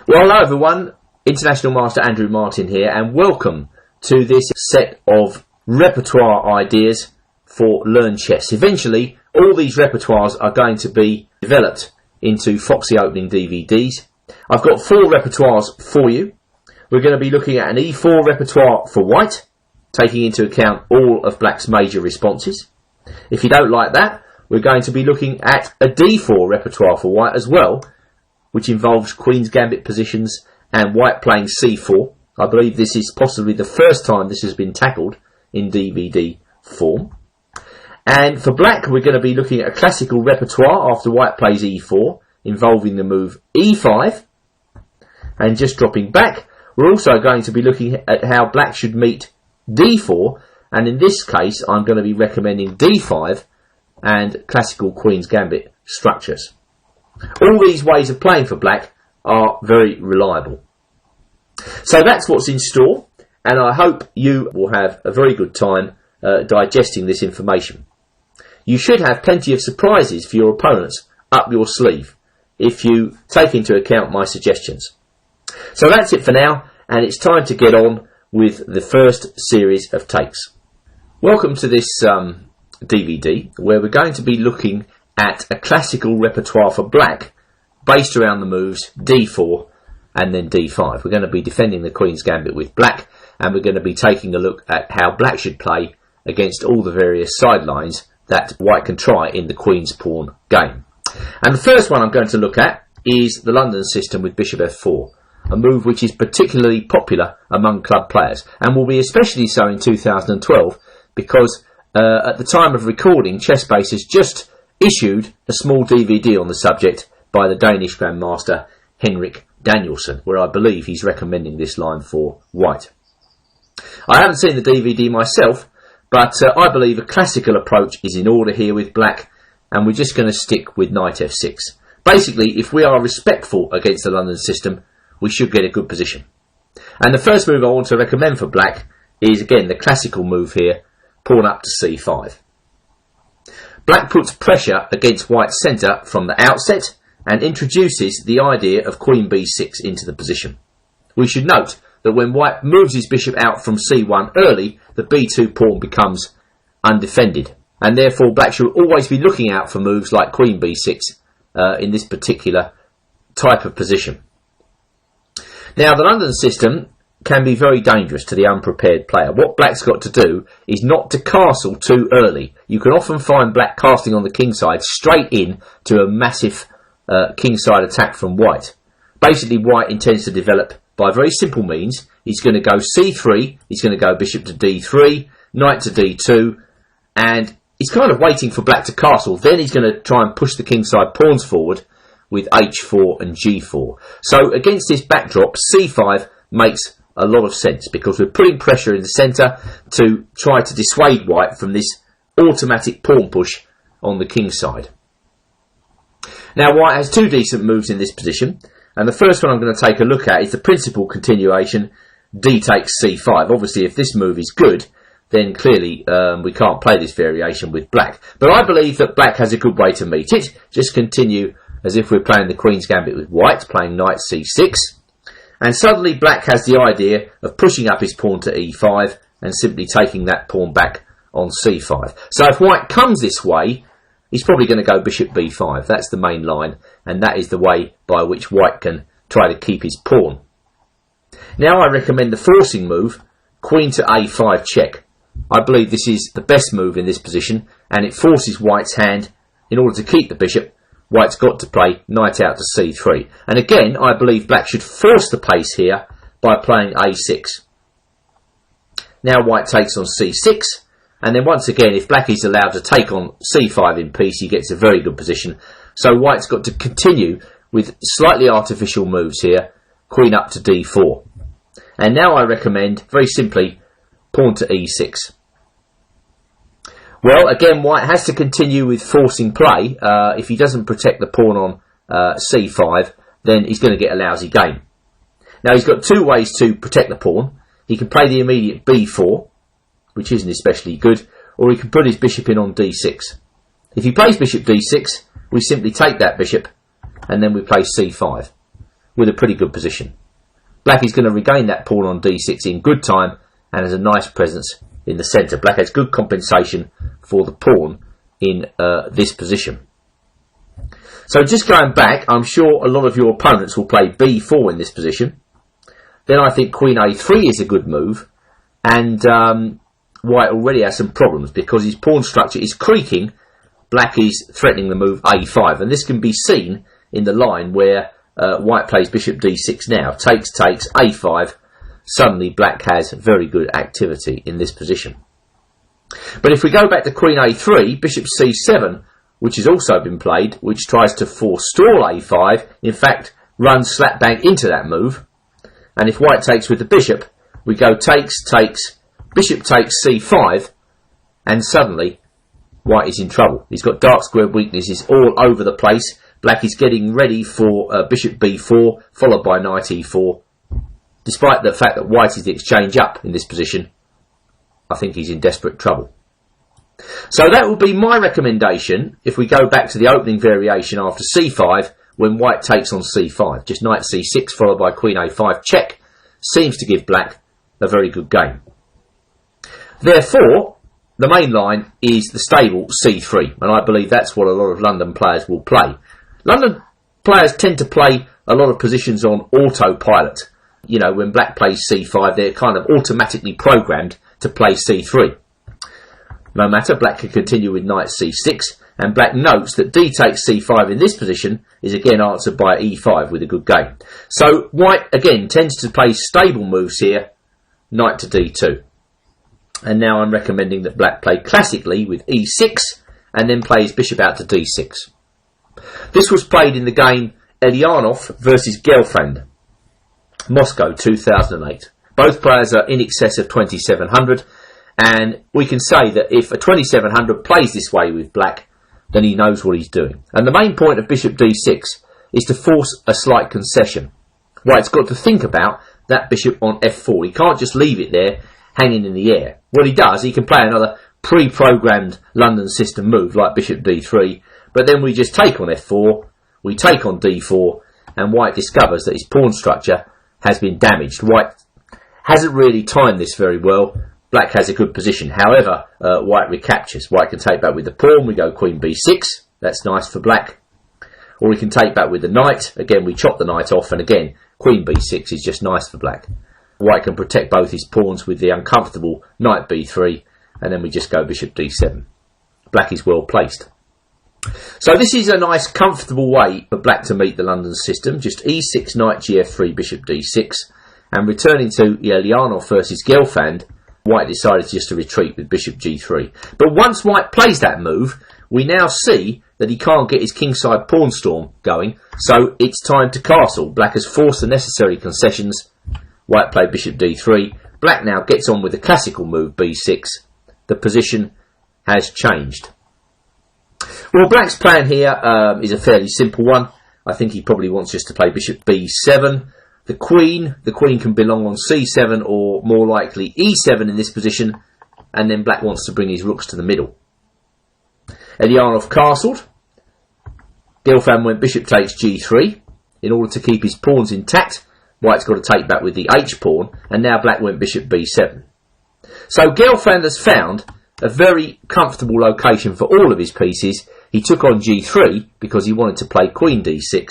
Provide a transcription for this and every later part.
Well, hello everyone, International Master Andrew Martin here, and welcome to this set of repertoire ideas for Learn Chess. Eventually, all these repertoires are going to be developed into Foxy opening DVDs. I've got 4 repertoires for you. We're going to be looking at an E4 repertoire for white, taking into account all of black's major responses. If you don't like that, we're going to be looking at a D4 repertoire for white as well, which involves Queen's Gambit positions and white playing C4. I believe this is possibly the first time this has been tackled in DVD form. And for black, we're going to be looking at a classical repertoire after white plays E4, involving the move E5. And just dropping back, we're also going to be looking at how black should meet D4, and in this case, I'm going to be recommending D5 and classical Queen's Gambit structures. All these ways of playing for black are very reliable. So that's what's in store, and I hope you will have a very good time digesting this information. You should have plenty of surprises for your opponents up your sleeve if you take into account my suggestions. So that's it for now, and it's time to get on with the first series of takes. Welcome to this DVD, where we're going to be looking at a classical repertoire for black based around the moves D4 and then D5. We're going to be defending the Queen's Gambit with black, and we're going to be taking a look at how black should play against all the various sidelines that white can try in the Queen's Pawn game. And the first one I'm going to look at is the London system with Bishop F4, a move which is particularly popular among club players, and will be especially so in 2012 because at the time of recording, ChessBase has just issued a small DVD on the subject by the Danish Grandmaster Henrik Danielsen, where I believe he's recommending this line for white. I haven't seen the DVD myself, but I believe a classical approach is in order here with black, and we're just going to stick with knight f6. Basically, if we are respectful against the London system, we should get a good position. And the first move I want to recommend for black is, again, the classical move here, pawn up to c5. Black puts pressure against white's centre from the outset and introduces the idea of queen b6 into the position. We should note that when white moves his bishop out from c1 early, the b2 pawn becomes undefended, and therefore black should always be looking out for moves like queen b6 in this particular type of position. Now, the London system can be very dangerous to the unprepared player. What black's got to do is not to castle too early. You can often find black casting on the king side straight in to a massive king side attack from white. Basically, white intends to develop by very simple means. He's going to go c3, he's going to go bishop to d3, knight to d2, and he's kind of waiting for black to castle. Then he's going to try and push the king side pawns forward with h4 and g4. So against this backdrop, c5 makes a lot of sense because we're putting pressure in the centre to try to dissuade white from this automatic pawn push on the king side. Now, white has 2 decent moves in this position, and the first one I'm going to take a look at is the principal continuation, d takes c5. Obviously, if this move is good, then clearly we can't play this variation with black. But I believe that black has a good way to meet it. Just continue as if we're playing the Queen's Gambit with white, playing knight c6. And suddenly black has the idea of pushing up his pawn to e5 and simply taking that pawn back on c5. So if white comes this way, he's probably going to go bishop b5. That's the main line, and that is the way by which white can try to keep his pawn. Now I recommend the forcing move, queen to a5 check. I believe this is the best move in this position, and it forces white's hand. In order to keep the bishop, white's got to play knight out to c3. And again, I believe black should force the pace here by playing a6. Now white takes on c6, and then once again, if black is allowed to take on c5 in peace, he gets a very good position. So white's got to continue with slightly artificial moves here, queen up to d4. And now I recommend, very simply, pawn to e6. Well, again, white has to continue with forcing play. If he doesn't protect the pawn on c5, then he's going to get a lousy game. Now, he's got 2 ways to protect the pawn. He can play the immediate b4, which isn't especially good, or he can put his bishop in on d6. If he plays bishop d6, we simply take that bishop, and then we play c5. with a pretty good position. Black is going to regain that pawn on d6 in good time and has a nice presence in the centre. Black has good compensation for the pawn in this position. So just going back, I'm sure a lot of your opponents will play b4 in this position. Then I think queen a3 is a good move, and white already has some problems because his pawn structure is creaking. Black is threatening the move a5, and this can be seen in the line where white plays bishop d6 now. Takes, takes, a5. Suddenly black has very good activity in this position. But if we go back to queen a3, bishop c7, which has also been played, which tries to forestall a5, in fact runs slap bang into that move. And if white takes with the bishop, we go takes, takes, bishop takes c5, and suddenly white is in trouble. He's got dark square weaknesses all over the place. Black is getting ready for bishop b4, followed by knight e4. Despite the fact that white is the exchange up in this position, I think he's in desperate trouble. So that would be my recommendation if we go back to the opening variation after c5, when white takes on c5. Just knight c6 followed by queen a5 check seems to give black a very good game. Therefore, the main line is the stable c3, and I believe that's what a lot of London players will play. London players tend to play a lot of positions on autopilot. You know, when black plays c5, they're kind of automatically programmed to play c3. No matter, black can continue with knight c6, and black notes that d takes c5 in this position is again answered by e5 with a good game. So white again tends to play stable moves here, knight to d2. And now I'm recommending that black play classically with e6 and then play his bishop out to d6. This was played in the game Elyanov versus Gelfand, Moscow 2008. Both players are in excess of 2700, and we can say that if a 2700 plays this way with black, then he knows what he's doing. And the main point of bishop d6 is to force a slight concession. White's got to think about that bishop on f4. He can't just leave it there hanging in the air. What he does, he can play another pre-programmed London system move like bishop d3, but then we just take on f4, we take on d4, and white discovers that his pawn structure has been damaged. White hasn't really timed this very well. Black has a good position. However, white recaptures. White can take back with the pawn. We go queen b6. That's nice for black. Or we can take back with the knight. Again, we chop the knight off, and again, queen b6 is just nice for black. White can protect both his pawns with the uncomfortable knight b3, and then we just go bishop d7. Black is well placed. So this is a nice comfortable way for black to meet the London system. Just e6, knight gf3, bishop d6, and returning to Elyanov versus Gelfand, white decided just to retreat with bishop g3. But once white plays that move, we now see that he can't get his kingside pawn storm going, so it's time to castle. Black has forced the necessary concessions. White played bishop d3. Black now gets on with the classical move b6. The position has changed. Well, black's plan here is a fairly simple one. I think he probably wants just to play bishop b7. The queen can belong on c7 or more likely e7 in this position, and then black wants to bring his rooks to the middle. Elyanov castled. Gelfand went bishop takes g3 in order to keep his pawns intact. White's got to take back with the h-pawn, and now black went bishop b7. So Gelfand has found a very comfortable location for all of his pieces. He took on g3 because he wanted to play queen d6,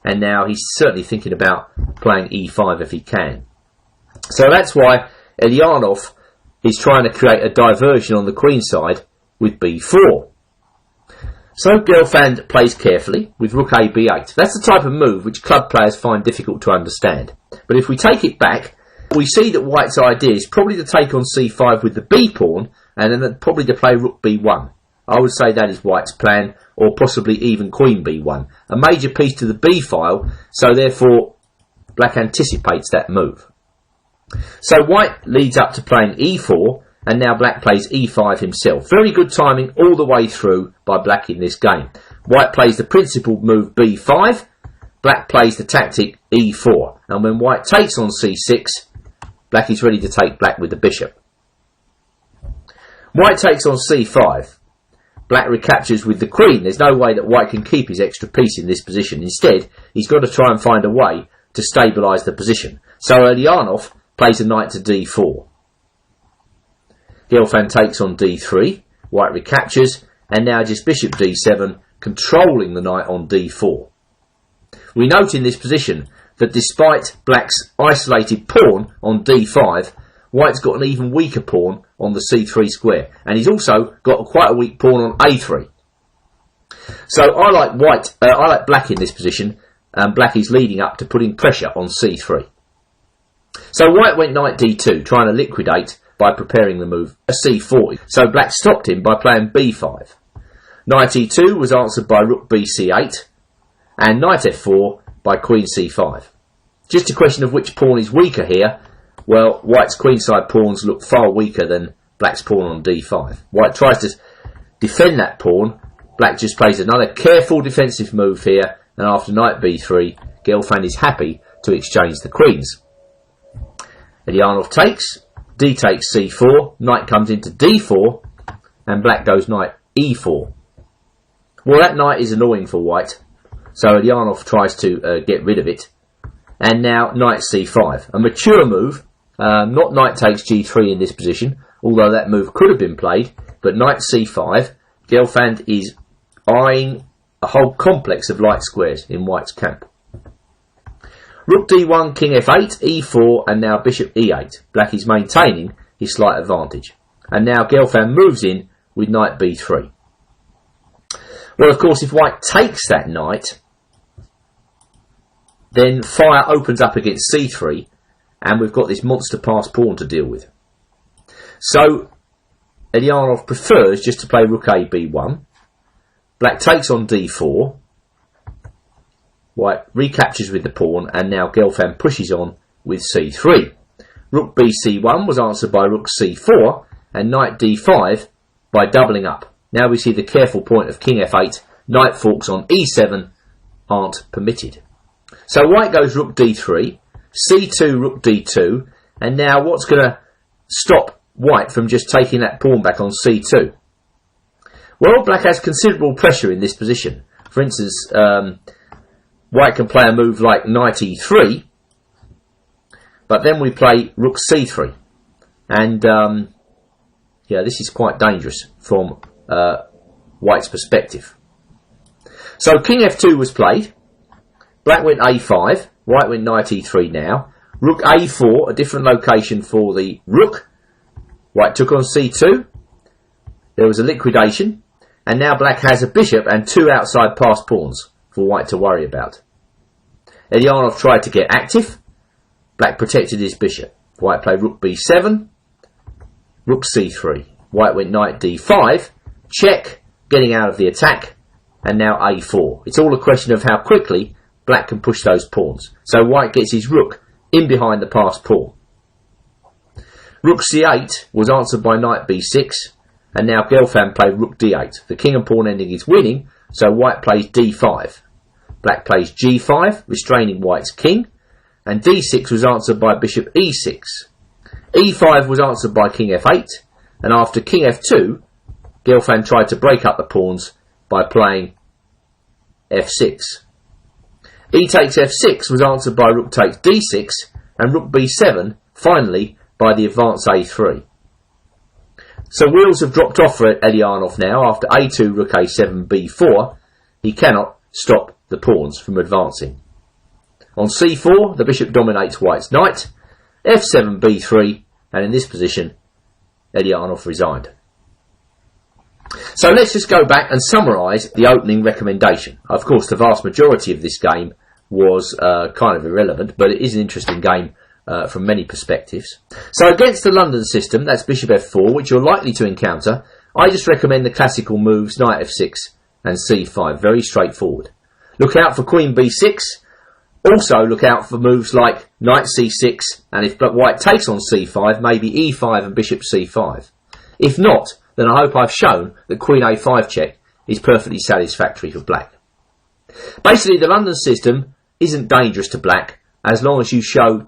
and now he's certainly thinking about playing e5 if he can. So that's why Elyanov is trying to create a diversion on the queen side with b4. So Gelfand plays carefully with rook a b8. That's the type of move which club players find difficult to understand. But if we take it back, we see that white's idea is probably to take on c5 with the b pawn, and then probably to play rook b1. I would say that is white's plan, or possibly even queen b1. A major piece to the b file, so therefore black anticipates that move. So white leads up to playing e4, and now black plays e5 himself. Very good timing all the way through by black in this game. White plays the principal move b5, black plays the tactic e4, and when white takes on c6, black is ready to take black with the bishop. White takes on c5. Black recaptures with the queen. There's no way that white can keep his extra piece in this position. Instead, he's got to try and find a way to stabilise the position. So Ulyanov plays a knight to d4. Gelfand takes on d3, white recaptures, and now just bishop d7, controlling the knight on d4. We note in this position that despite black's isolated pawn on d5, white's got an even weaker pawn on the c3 square, and he's also got quite a weak pawn on a3. So I like black in this position, and black is leading up to putting pressure on c3. So white went knight d2, trying to liquidate by preparing the move c4. So black stopped him by playing b5. Knight e2 was answered by rook b c8, and knight f4 by queen c5. Just a question of which pawn is weaker here. Well, white's queenside pawns look far weaker than black's pawn on d5. White tries to defend that pawn. Black just plays another careful defensive move here, and after knight b3, Gelfand is happy to exchange the queens. Ulyanov takes, d takes c4, knight comes into d4, and black goes knight e4. Well, that knight is annoying for white, so Ulyanov tries to get rid of it. And now knight c5, a mature move, not knight takes g3 in this position, although that move could have been played, but knight c5, Gelfand is eyeing a whole complex of light squares in white's camp. Rook d1, king f8, e4, and now bishop e8. Black is maintaining his slight advantage. And now Gelfand moves in with knight b3. Well, of course, if white takes that knight, then fire opens up against c3, and we've got this monster passed pawn to deal with. So Ulyanov prefers just to play rook a b1. Black takes on d4. White recaptures with the pawn, and now Gelfand pushes on with c3. Rook b c1 was answered by rook c4, and knight d5 by doubling up. Now we see the careful point of king f8, knight forks on e7 aren't permitted. So white goes rook d3, c2, rook d2, and now what's going to stop white from just taking that pawn back on c2? Well, black has considerable pressure in this position. For instance, white can play a move like knight e3, but then we play rook c3. And yeah, this is quite dangerous from white's perspective. So king f2 was played. Black went a5, white went knight e3 now. Rook a4, a different location for the rook. White took on c2. There was a liquidation. And now black has a bishop and two outside passed pawns for white to worry about. Ulyanov tried to get active. Black protected his bishop. White played rook b7, rook c3. White went knight d5, check, getting out of the attack, and now a4. It's all a question of how quickly black can push those pawns. So white gets his rook in behind the passed pawn. Rook c8 was answered by knight b6, and now Gelfand played rook d8. The king and pawn ending is winning, so white plays d5. Black plays g5, restraining white's king, and d6 was answered by bishop e6. e5 was answered by king f8, and after king f2, Gelfand tried to break up the pawns by playing f6. E takes f6 was answered by rook takes d6, and rook b7, finally, by the advance a3. So wheels have dropped off for Ulyanov now. After a2, rook a7, b4, he cannot stop the pawns from advancing. On c4, the bishop dominates white's knight, f7, b3, and in this position, Ulyanov resigned. So let's just go back and summarise the opening recommendation. Of course, the vast majority of this game was kind of irrelevant, but it is an interesting game from many perspectives. So against the London system, that's bishop f4, which you're likely to encounter, I just recommend the classical moves knight f6 and c5, very straightforward. Look out for queen b6, also look out for moves like knight c6, and if white takes on c5, maybe e5 and bishop c5. If not, then I hope I've shown that queen a5 check is perfectly satisfactory for black. Basically, the London system isn't dangerous to black as long as you show